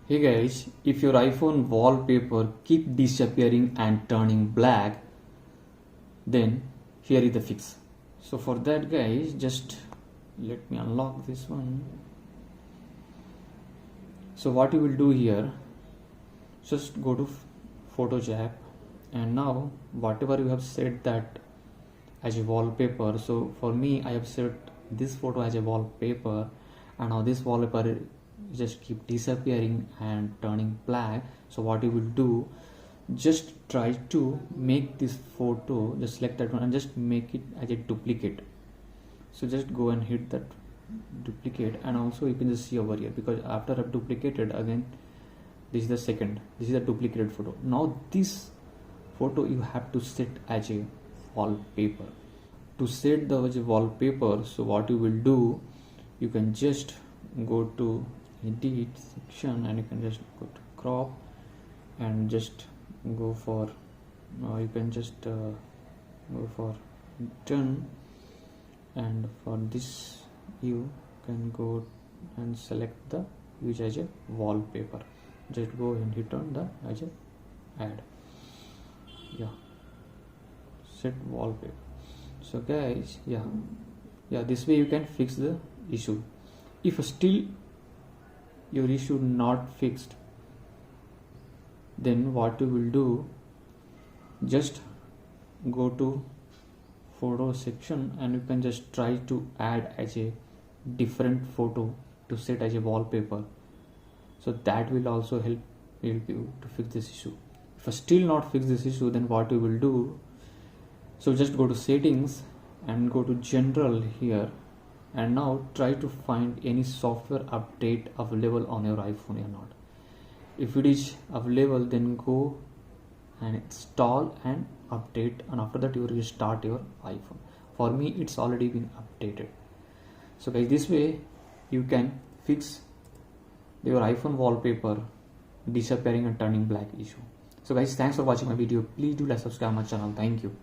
Hey guys, if your iPhone wallpaper keep disappearing and turning black, then here is the fix. So for that guys, just let me unlock this one. So what you will do here, just go to Photos app, and now whatever you have set that as a wallpaper. So for me, I have set this photo as a wallpaper, and now this wallpaper just keep disappearing and turning black. So what you will do, just try to make this photo, just select that one and just make it as a duplicate. So just go and hit that duplicate, and also you can just see over here, because after I've duplicated again, this is the duplicated photo. Now this photo you have to set as a wallpaper. To set the wallpaper, so what you will do, you can just go to edit section and you can just go to crop and just go for you can just go for done, and for this you can go and select the use as a wallpaper. Just go and hit on the as a add, set wallpaper. So guys, this way you can fix the issue. If still your issue not fixed, then what you will do, just go to photo section and you can just try to add as a different photo to set as a wallpaper. So that will also help you to fix this issue. If still not fix this issue, then what you will do, so just go to settings and go to general here, and now try to find any software update available on your iPhone or not. If it is available, then go and install and update, and after that you will restart your iPhone. For me, it's already been updated. So guys, this way you can fix your iPhone wallpaper disappearing and turning black issue. So guys, thanks for watching my video. Please do like, subscribe my channel. Thank you.